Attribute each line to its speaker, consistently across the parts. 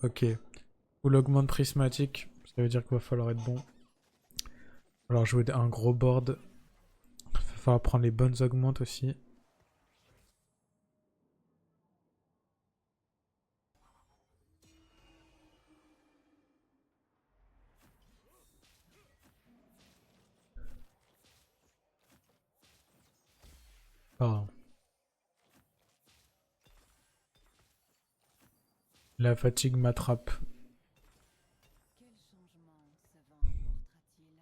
Speaker 1: Ok. Full augmente prismatique. Ça veut dire qu'il va falloir être bon. Alors jouer un gros board. Il va falloir prendre les bonnes augmentes aussi. Pardon. La fatigue m'attrape.
Speaker 2: Quel changement ce vent apportera-t-il?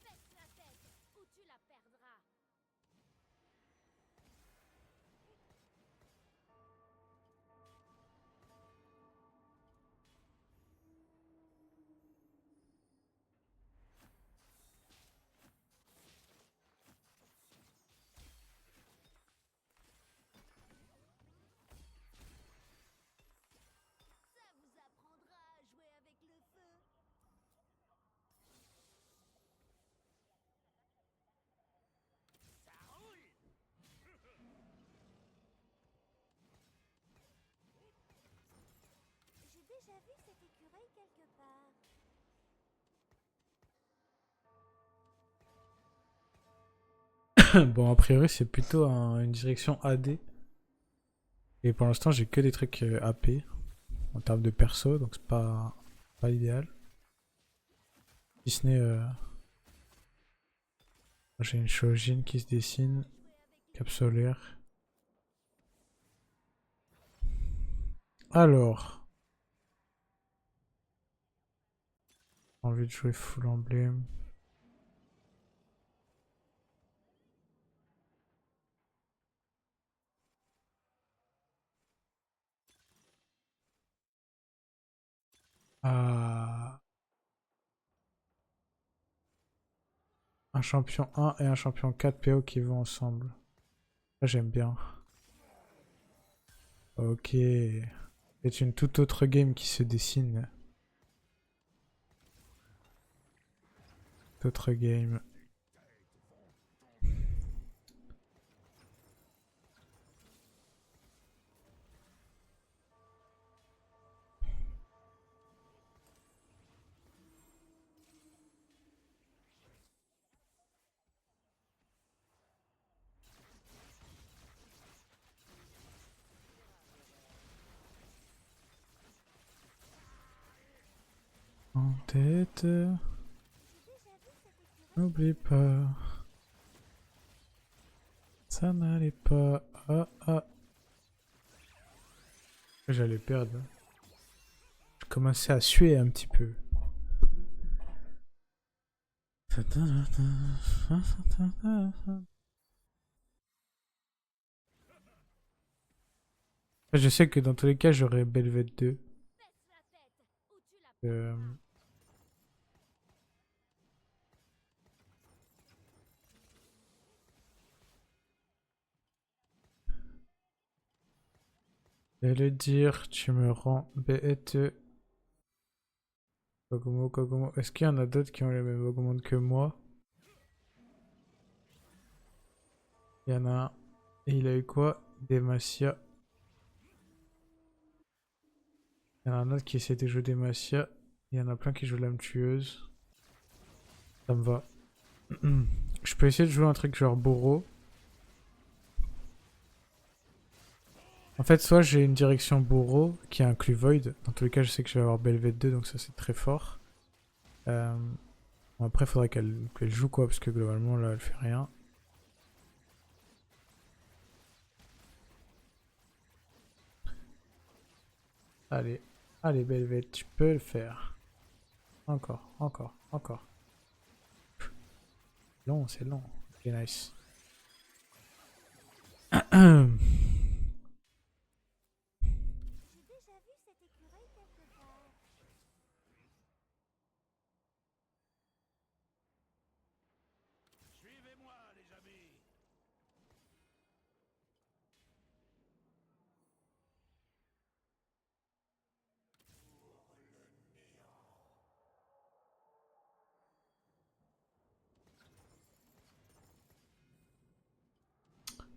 Speaker 3: Baisse la tête ou tu la perdras. Ça vous apprendra à jouer avec le feu. J'ai déjà vu cet écureuil quelque part.
Speaker 1: Bon, a priori, c'est plutôt une direction AD. Et pour l'instant, j'ai que des trucs AP en termes de perso, donc c'est pas idéal. Si ce n'est, j'ai une Shojin qui se dessine, cap solaire. Alors, j'ai envie de jouer full emblème. Ah, un champion 1 et un champion 4 PO qui vont ensemble. Ça, j'aime bien. Ok. C'est une toute autre game qui se dessine. Toute autre game. En tête, n'oublie pas, ça n'allait pas. Ah ah, j'allais perdre. Je commençais à suer un petit peu. Je sais que dans tous les cas, j'aurai Belvet 2.
Speaker 3: Baisse la tête ou tu la
Speaker 1: Euh,
Speaker 3: perdras.
Speaker 1: et le dire, tu me rends bête. Kogumo, Kogumo. Est-ce qu'il y en a d'autres qui ont les mêmes augmentes que moi? Il y en a un. Et il a eu quoi? Demacia. Il y en a un autre qui essaie de jouer Demacia. Il y en a plein qui jouent l'âme tueuse. Ça me va. Je peux essayer de jouer un truc genre Boro. En fait, soit j'ai une direction Boro qui inclut Void. Dans tous les cas, je sais que je vais avoir Belvet 2, donc ça c'est très fort. Euh, bon, après, il faudrait qu'elle joue quoi, parce que globalement là, elle fait rien. Allez, allez Belvet, tu peux le faire. Encore, encore, encore. Long, c'est long. Ok, nice.
Speaker 3: J'ai déjà vu cet écureuil quelque part.
Speaker 4: Suivez-moi, les amis.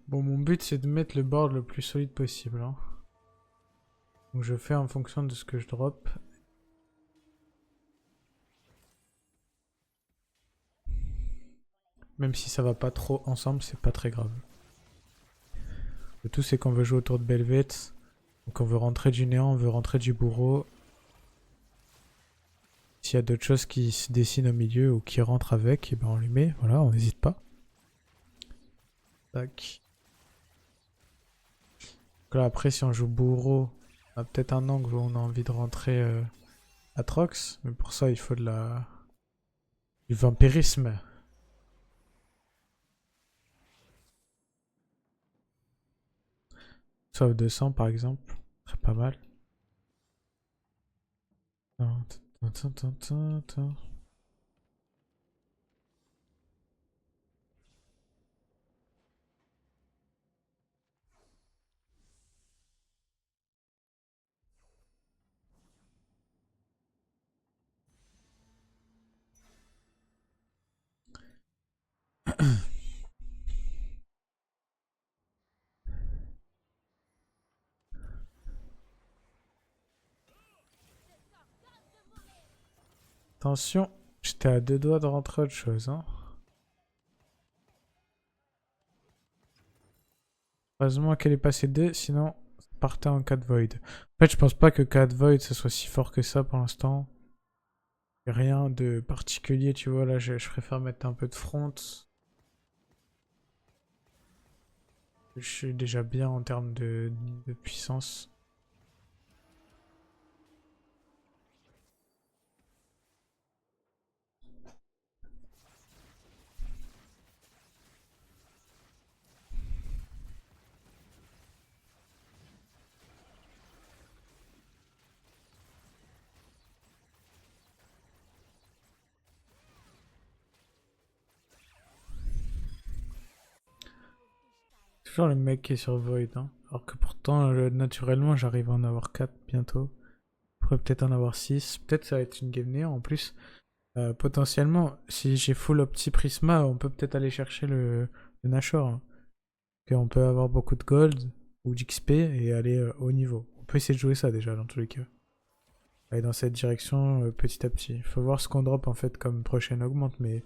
Speaker 1: Bon, mon but c'est de mettre le board le plus solide possible. Hein. Donc je fais en fonction de ce que je drop. Même si ça va pas trop ensemble, c'est pas très grave. Le tout c'est qu'on veut jouer autour de Belvet. Donc on veut rentrer du néant, on veut rentrer du bourreau. S'il y a d'autres choses qui se dessinent au milieu ou qui rentrent avec, et ben on les met, voilà, on n'hésite pas. Tac. Donc là après si on joue bourreau, on a peut-être un angle où on a envie de rentrer Atrox, mais pour ça il faut du vampirisme. Sauf 200 par exemple, très pas mal. Attention, j'étais à deux doigts de rentrer autre chose. Hein. Heureusement qu'elle est passée 2, sinon ça partait en 4 void. En fait, je pense pas que 4 void ce soit si fort que ça pour l'instant. Rien de particulier, tu vois. Là, je préfère mettre un peu de front. Je suis déjà bien en termes de puissance. Toujours le mec qui est sur Void. Hein. Alors que pourtant, naturellement, j'arrive à en avoir 4 bientôt. Je pourrais peut-être en avoir 6. Peut-être ça va être une game néant en plus. Potentiellement, si j'ai full Opti Prisma, on peut peut-être aller chercher le Nashor. Hein. On peut avoir beaucoup de gold ou d'XP et aller au niveau. On peut essayer de jouer ça déjà dans tous les cas. Aller dans cette direction petit à petit. Il faut voir ce qu'on drop en fait comme prochaine augmente. Mais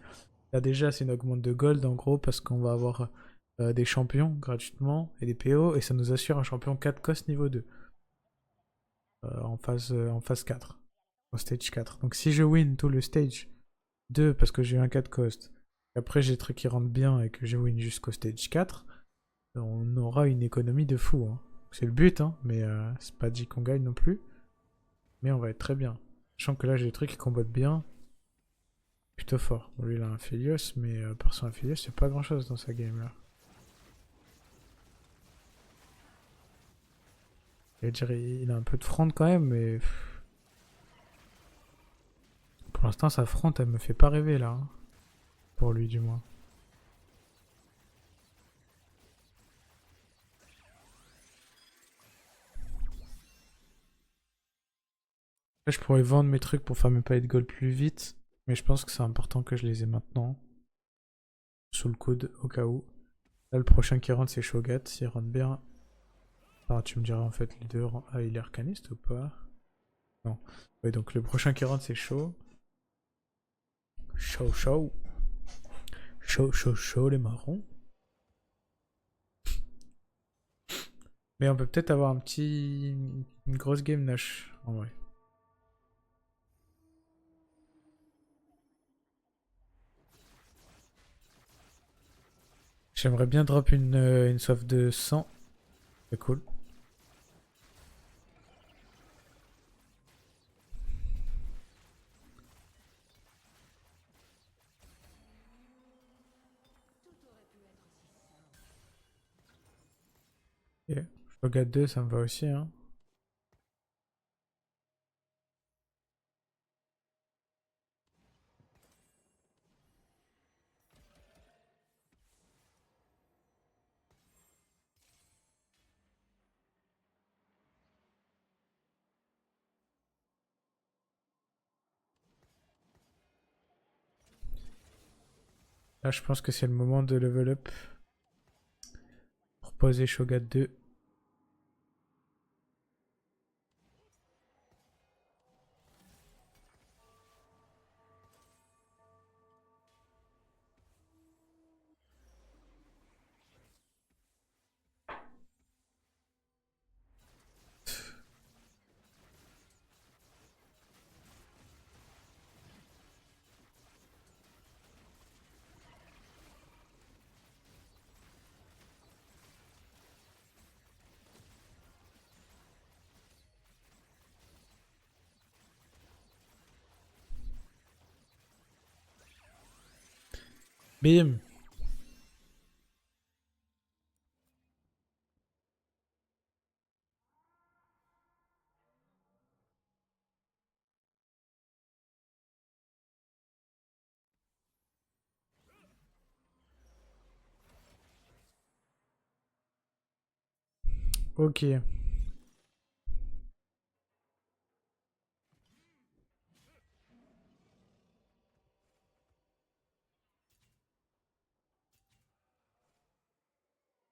Speaker 1: là déjà c'est une augmente de gold en gros parce qu'on va avoir des champions gratuitement et des PO et ça nous assure un champion 4 cost niveau 2 en phase 4. Au stage 4. Donc si je win tout le stage 2 parce que j'ai eu un 4 cost, et après j'ai des trucs qui rentrent bien et que je win jusqu'au stage 4, on aura une économie de fou. Hein. C'est le but, hein, mais c'est pas dit qu'on gagne non plus. Mais on va être très bien. Sachant que là j'ai des trucs qui combattent bien. Plutôt fort. Bon, lui il a un Philios, mais par son Philios, c'est pas grand chose dans sa game là. Il a un peu de front quand même, mais. Pour l'instant, sa front elle me fait pas rêver là. Hein. Pour lui du moins. Là, je pourrais vendre mes trucs pour faire mes palettes de gold plus vite. Mais je pense que c'est important que je les ai maintenant. Sous le coude, au cas où. Là, le prochain qui rentre, c'est Shogat. S'il rentre bien. Ah, tu me diras en fait, les deux. Ah, il est arcaniste ou pas? Non. Ouais, donc le prochain qui rentre, c'est Shaw. Shaw, Shaw. Shaw, Shaw, Shaw, les marrons. Mais on peut peut-être avoir une grosse game Nash, en vrai. J'aimerais bien drop une soif de 100. C'est cool. Yeah. Je regarde 2, ça me va aussi. Hein. Là, je pense que c'est le moment de level up. Poser Shogat 2. Bim. Ok.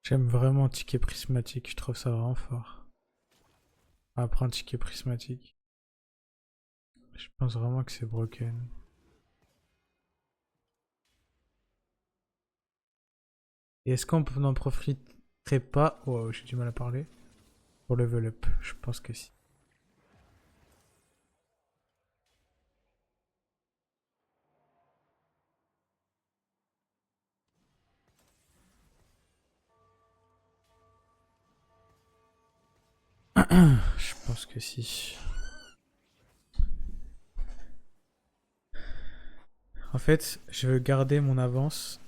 Speaker 1: J'aime vraiment ticket prismatique, je trouve ça vraiment fort. Après un ticket prismatique. Je pense vraiment que c'est broken. Et est-ce qu'on n'en profiterait pas... Oh, j'ai du mal à parler. Pour level up, je pense que si. Je pense que si. En fait, je veux garder mon avance.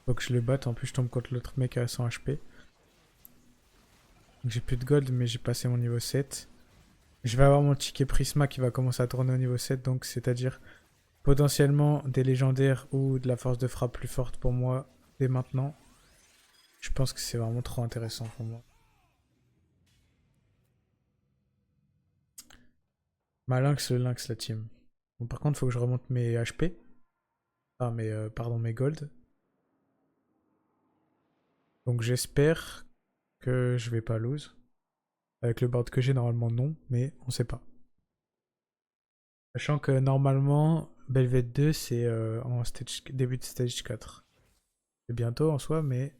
Speaker 1: Faut que je le batte. En plus, je tombe contre l'autre mec à 100 HP. Donc j'ai plus de gold, mais j'ai passé mon niveau 7. Je vais avoir mon ticket Prisma qui va commencer à tourner au niveau 7. Donc, c'est-à-dire potentiellement des légendaires ou de la force de frappe plus forte pour moi dès maintenant. Je pense que c'est vraiment trop intéressant pour moi. Ma lynx, le lynx, la team. Bon, par contre, il faut que je remonte mes HP. Ah, pardon, mes gold. Donc j'espère que je vais pas lose. Avec le board que j'ai, normalement non, mais on sait pas. Sachant que normalement, Belvet 2, c'est en début de stage 4. C'est bientôt en soi, mais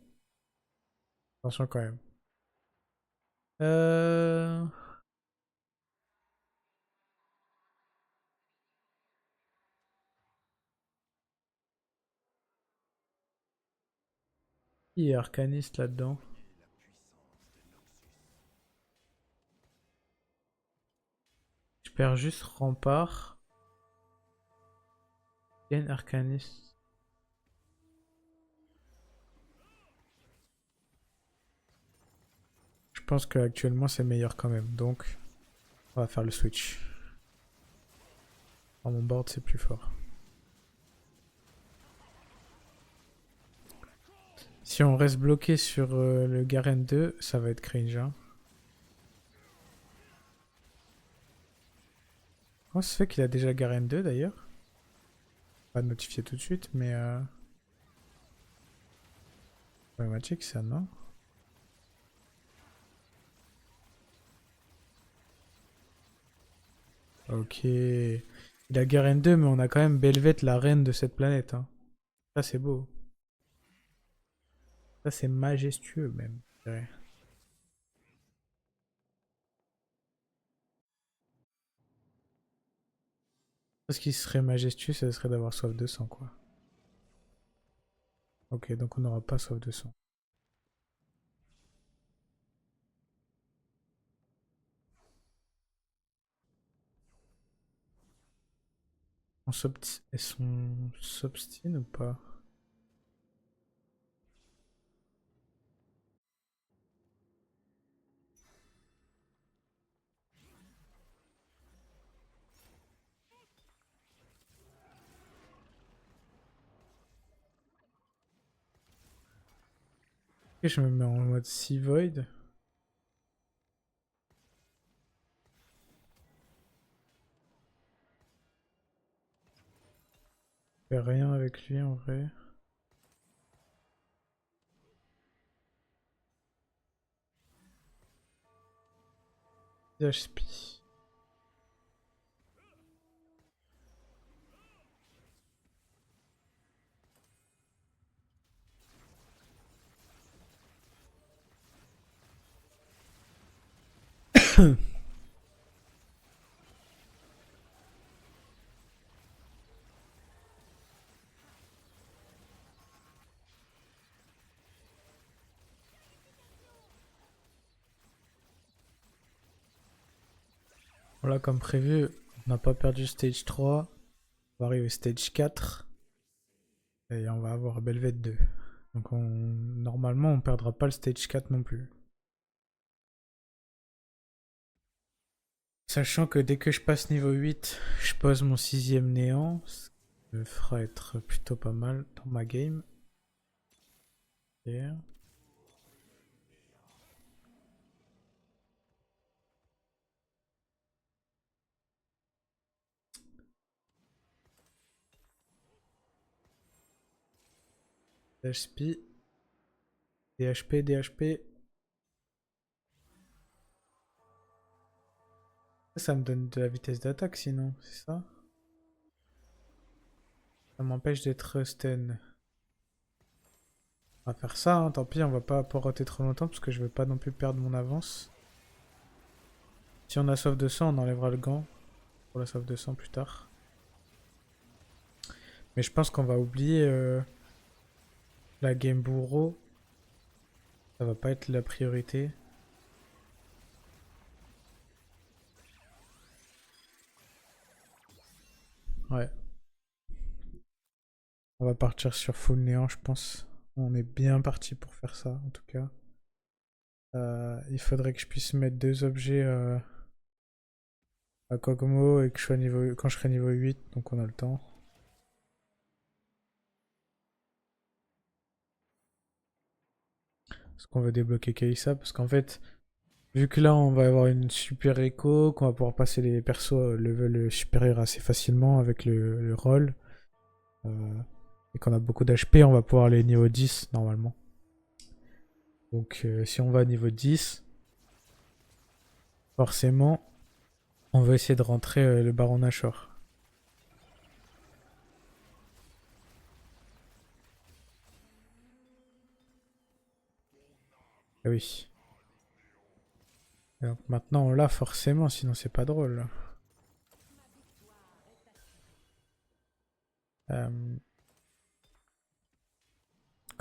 Speaker 1: attention quand même. Euh... Il y a Arcaniste là-dedans. Je perds juste Rempart. Il y a une Arcaniste. Je pense qu'actuellement c'est meilleur quand même, donc on va faire le switch. Dans mon board c'est plus fort. Si on reste bloqué sur le Garen 2, ça va être cringe. Hein. Comment ça se fait qu'il a déjà Garen 2 d'ailleurs? Pas notifié tout de suite, mais problématique ça, non? Ok. Il a Garen 2, mais on a quand même Belvet, la reine de cette planète. Hein. Ça c'est beau. Ça c'est majestueux même. Je dirais. Ce qui serait majestueux, ça serait d'avoir soif de sang, quoi. Ok, donc on n'aura pas soif de sang. Elles sont s'obstinent ou pas? Ok, je me mets en mode Sea Void. Je fais rien avec lui en vrai. HP. Voilà, comme prévu, on n'a pas perdu stage 3. On va arriver stage 4. Et on va avoir Belvet 2. Donc normalement, on perdra pas le stage 4 non plus. Sachant que dès que je passe niveau 8, je pose mon 6ème néant. Ce qui me fera être plutôt pas mal dans ma game. Yeah. HP. DHP, DHP. Ça me donne de la vitesse d'attaque sinon, c'est ça? Ça m'empêche d'être stun. On va faire ça, hein, tant pis, on va pas poroter trop longtemps parce que je veux pas non plus perdre mon avance. Si on a soif de sang, on enlèvera le gant pour la soif de sang plus tard. Mais je pense qu'on va oublier la game bourreau. Ça va pas être la priorité. Ouais. On va partir sur full néant, je pense. On est bien parti pour faire ça, en tout cas. Il faudrait que je puisse mettre 2 objets à Kog'Maw et que je sois niveau... quand je serai niveau 8, donc on a le temps. Est-ce qu'on veut débloquer Kaisa? Parce qu'en fait, vu que là on va avoir une super écho, qu'on va pouvoir passer les persos level supérieur assez facilement avec le rôle, et qu'on a beaucoup d'HP, on va pouvoir aller niveau 10 normalement. Donc si on va à niveau 10, forcément, on va essayer de rentrer le Baron Nashor. Ah oui. Et donc maintenant on l'a forcément, sinon c'est pas drôle.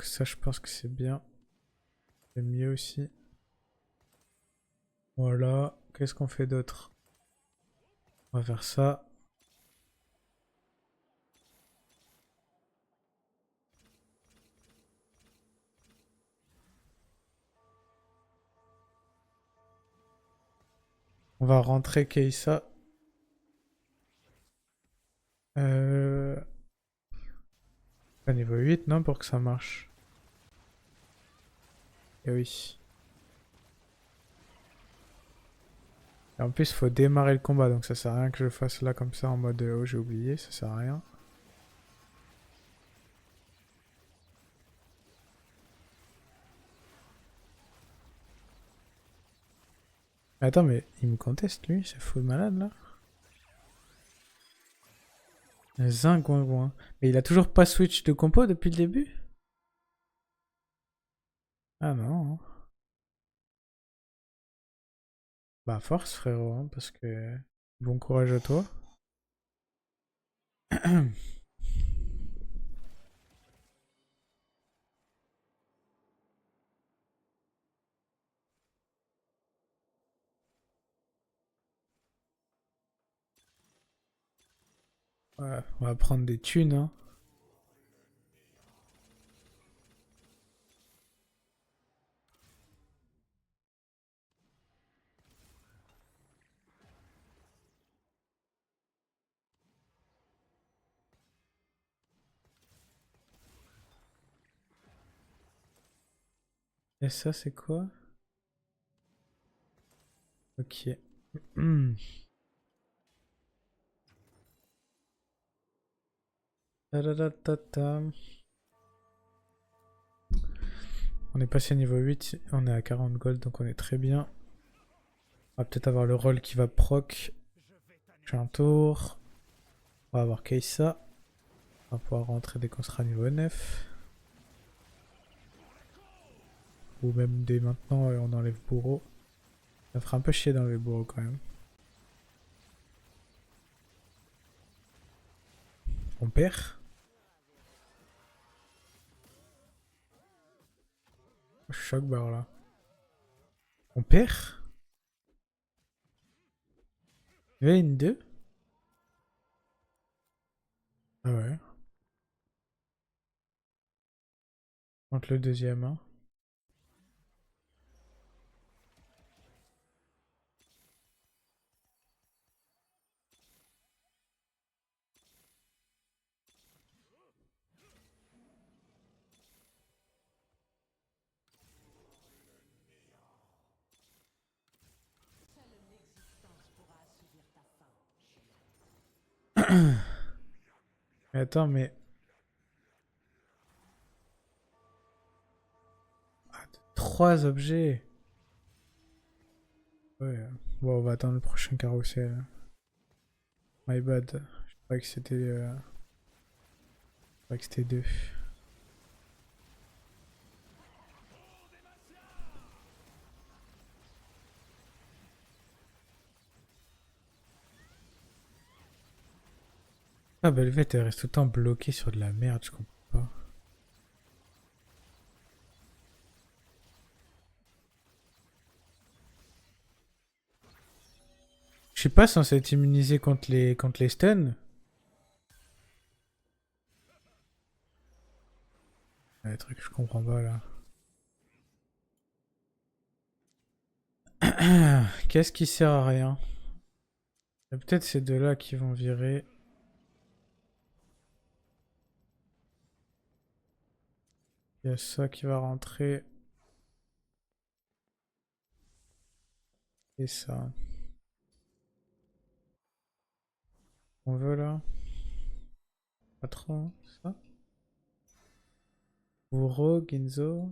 Speaker 1: Ça je pense que c'est bien. C'est mieux aussi. Voilà. Qu'est-ce qu'on fait d'autre? On va faire ça. On va rentrer Keisa. À niveau 8, non, pour que ça marche. Et oui. Et en plus, il faut démarrer le combat, donc ça sert à rien que je fasse là comme ça en mode oh j'ai oublié, ça sert à rien. Attends, mais il me conteste lui, c'est fou de malade là. Zingouingouin. Mais il a toujours pas switch de compo depuis le début? Ah non. Bah force frérot, hein, parce que bon courage à toi. Ouais, on va prendre des thunes, hein. Et ça c'est quoi? Ok. Ta-da-da-ta-ta. On est passé niveau 8, on est à 40 gold donc on est très bien. On va peut-être avoir le rôle qui va proc. Prochain tour. On va avoir Keissa. On va pouvoir rentrer dès qu'on sera niveau 9. Ou même dès maintenant, on enlève bourreau. Ça fera un peu chier d'enlever bourreau quand même. On perd. Choc barre là. On perd. V2. Ah ouais. Contre le deuxième. Hein. Mais attends, mais... 3 objets. Ouais. Bon, on va attendre le prochain carrousel. My bad. Je croyais que c'était... Je croyais que c'était 2. Ah, Belvette, elle reste tout le temps bloquée sur de la merde, je comprends pas. Je suis pas censé être immunisé contre les stuns. Les trucs que je comprends pas là. Qu'est-ce qui sert à rien? Il y a peut-être ces deux-là qui vont virer. Il y a ça qui va rentrer. Et ça. On veut là? Pas trop, hein, ça? Bourreau, Ginzo.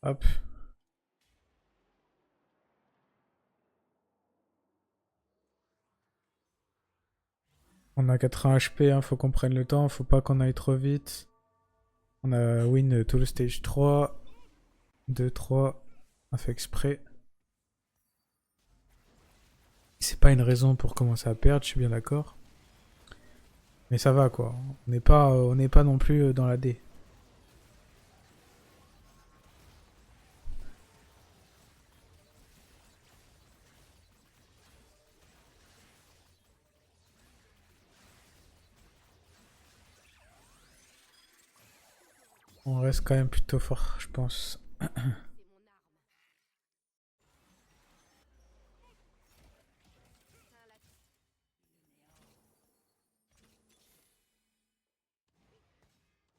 Speaker 1: Hop. On a 80 HP, hein, faut qu'on prenne le temps, faut pas qu'on aille trop vite. On a win tout le stage 3. 2, 3. On a fait exprès. C'est pas une raison pour commencer à perdre, je suis bien d'accord. Mais ça va quoi. On n'est pas non plus dans la D. On reste quand même plutôt fort, je pense.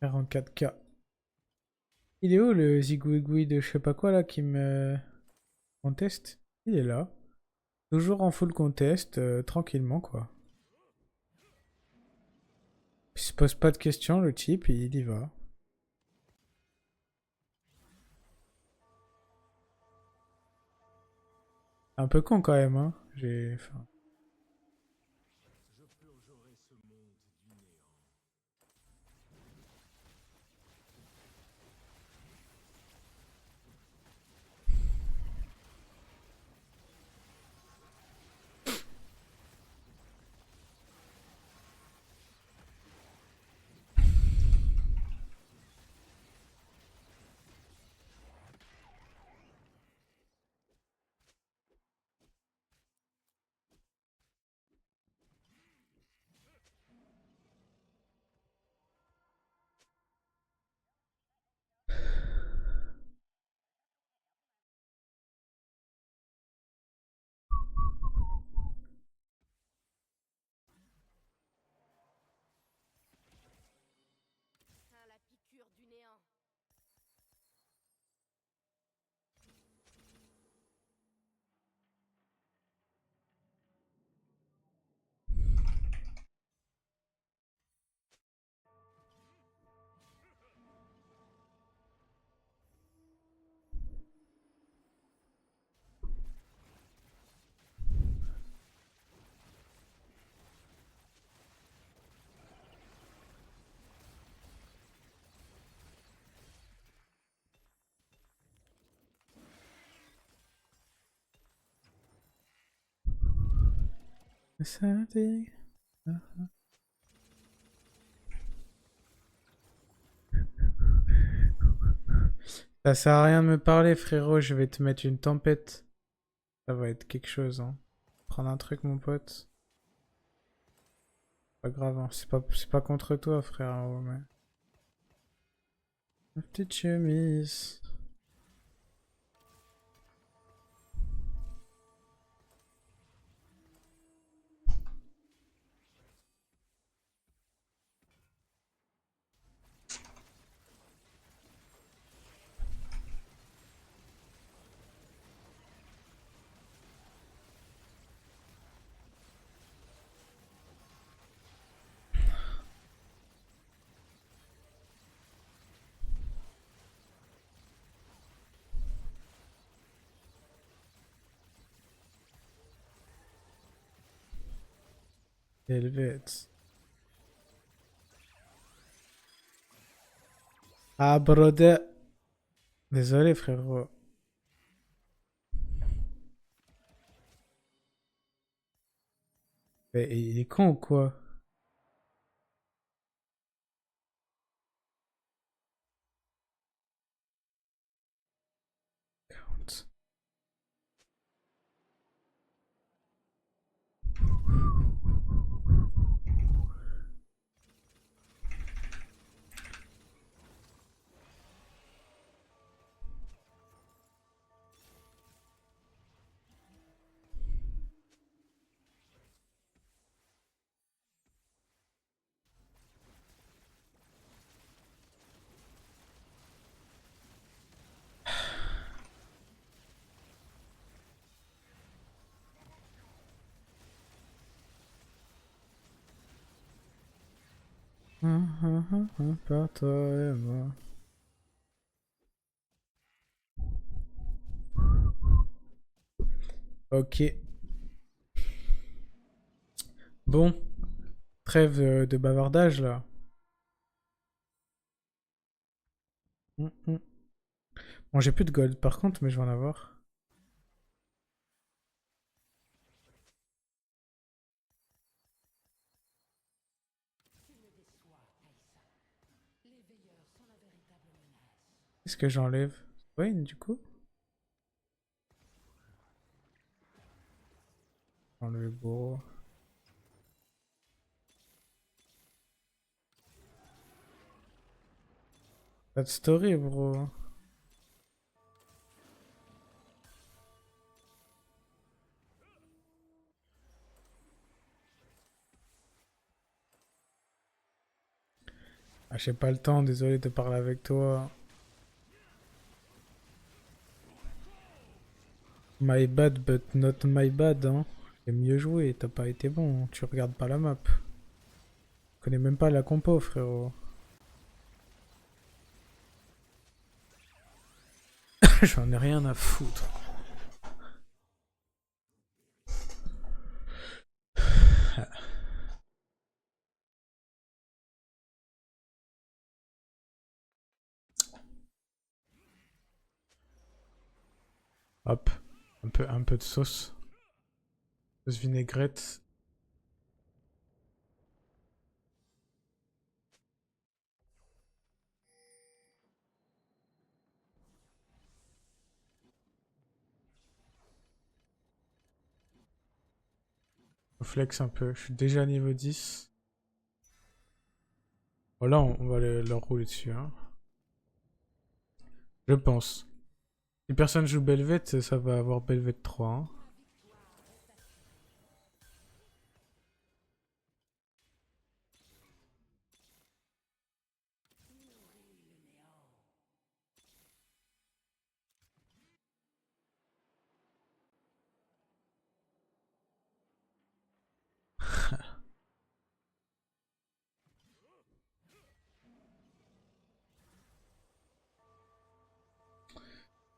Speaker 1: 44K. Il est où le zigouigoui de je sais pas quoi là qui me conteste? Il est là. Toujours en full contest, tranquillement quoi. Il se pose pas de questions le type, il y va. Un peu con quand même, hein. Enfin, Ça sert à rien de me parler, frérot. Je vais te mettre une tempête. Ça va être quelque chose, hein. Prendre un truc, mon pote. Pas grave, hein. C'est pas contre toi, frère. Mais... Une petite chemise. Helvete. Ah, brother. Désolé, frérot. Mais il est con ou quoi? Count. Par toi et moi. Ok. Bon. Trêve de bavardage là. Bon, j'ai plus de gold par contre, mais je vais en avoir. Qu'est-ce que j'enlève? Wayne du coup? Enlever bourreau. Pas de story, bro. Ah, j'ai pas le temps, désolé de parler avec toi. My bad, but not my bad, hein. J'ai mieux joué, t'as pas été bon, tu regardes pas la map. Tu connais même pas la compo, frérot. J'en ai rien à foutre. Hop, un peu de sauce. Sauce vinaigrette. On flex un peu, je suis déjà niveau 10. Voilà, on va leur rouler dessus, hein. Je pense. Si personne joue Belvet, ça va avoir Belvet 3, hein.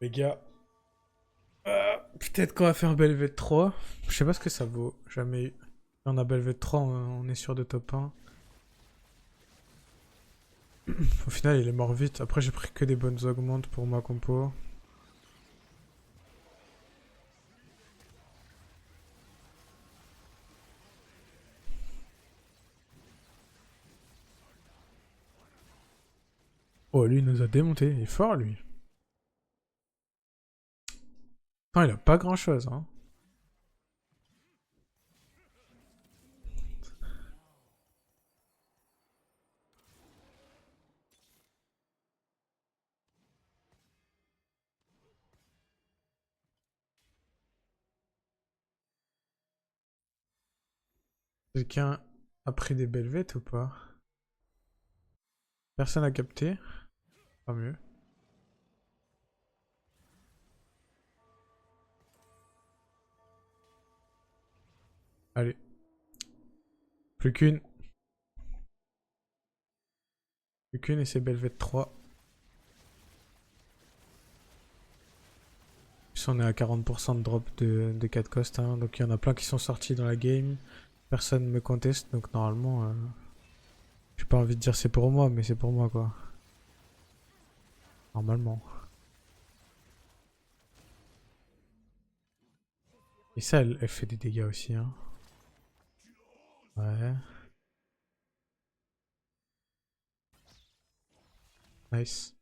Speaker 1: Les gars, peut-être qu'on va faire Belvet 3. Je sais pas ce que ça vaut. Jamais eu. On a Belvet 3, on est sûr de top 1. Au final, il est mort vite. Après, j'ai pris que des bonnes augmentes pour ma compo. Oh, lui, il nous a démonté. Il est fort, lui. Non, il a pas grand-chose, hein. Quelqu'un a pris des belvettes ou pas? Personne n'a capté. Pas mieux. Allez. Plus qu'une. Plus qu'une et c'est belvette 3. Puis on est à 40% de drop de 4 cost. Hein. Donc il y en a plein qui sont sortis dans la game. Personne ne me conteste. Donc normalement... j'ai pas envie de dire c'est pour moi, mais c'est pour moi quoi. Normalement. Et ça, elle fait des dégâts aussi. Hein. Ouais. Nice.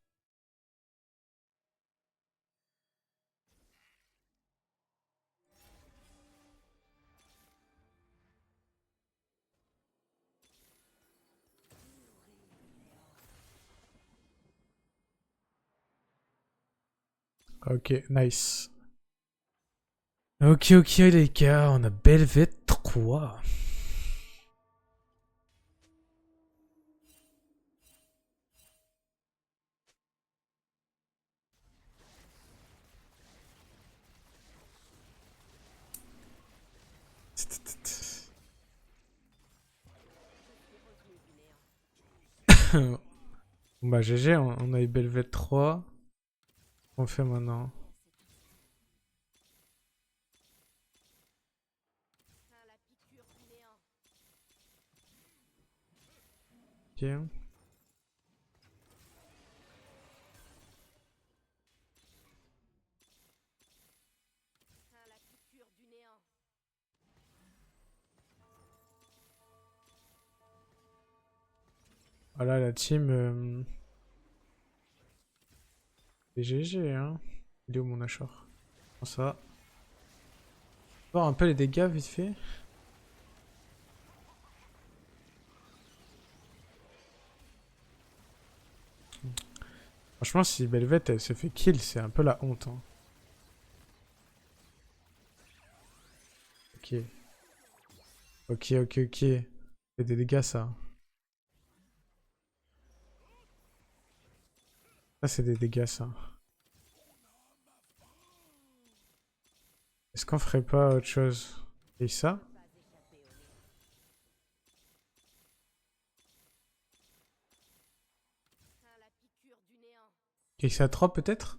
Speaker 1: Ok, nice. Ok, ok les gars, on a Belvette 3. Bon bah GG, on a eu Belvette 3. Qu'on fait maintenant? Ok. Voilà la team. C'est GG hein. Il est où mon Nashor? Comment ça? Voir un peu les dégâts vite fait. Franchement, si Belvette elle se fait kill, c'est un peu la honte. Hein. Ok. Ok, ok, ok. C'est des dégâts ça. Ça, c'est des dégâts ça. Est-ce qu'on ferait pas autre chose? Et ça? Et ça 3 peut-être?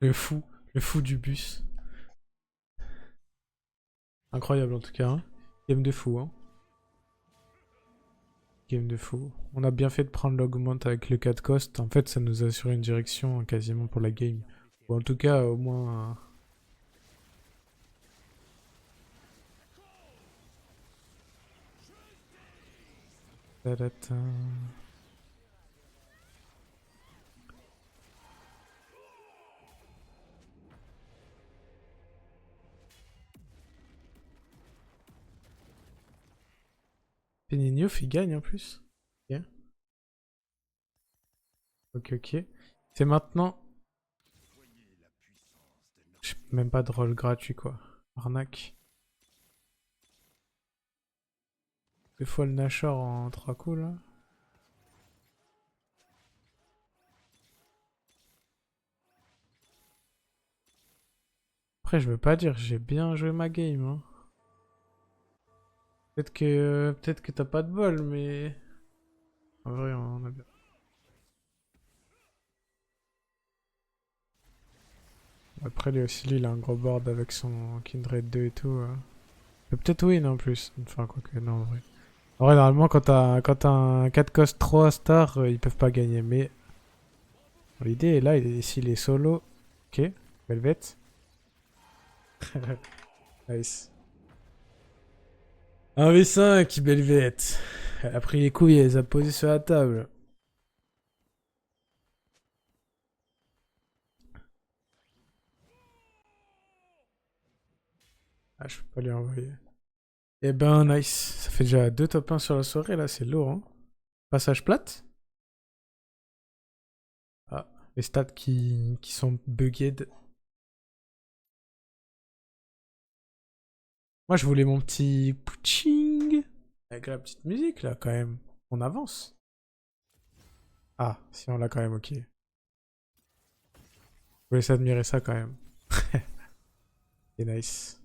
Speaker 1: Le fou. Le fou du bus. Incroyable en tout cas. Hein. Game de fou. Hein. Game de fou. On a bien fait de prendre l'augment avec le 4 cost. En fait, ça nous assure une direction quasiment pour la game. Ou en tout cas, au moins... Penignouf, il gagne en plus. Ok, ok. Ok. C'est maintenant... J'ai même pas de rôle gratuit quoi. Arnaque. 2 fois le Nashor en 3 coups là. Après je veux pas dire, j'ai bien joué ma game. Hein. Peut-être que t'as pas de bol, mais... En vrai on a bien... Après lui aussi, lui il a un gros board avec son Kindred 2 et tout. Il peut peut-être win en plus. Enfin quoique, non en vrai. En vrai normalement quand t'as un 4 cost 3 star, ils peuvent pas gagner. Mais l'idée est là, s'il est solo... Ok, Velvet. Nice. 1v5, Belvette. Elle a pris les couilles et elle les a posées sur la table. Ah, je peux pas lui envoyer. Eh ben, nice. Ça fait déjà 2 top 1 sur la soirée, là, c'est lourd, hein. Passage plate. Ah, les stats qui sont bugged. Moi, je voulais mon petit pouching. Avec la petite musique, là, quand même. On avance. Ah, si on l'a quand même, ok. Je vous laisse admirer ça, quand même. C'est nice.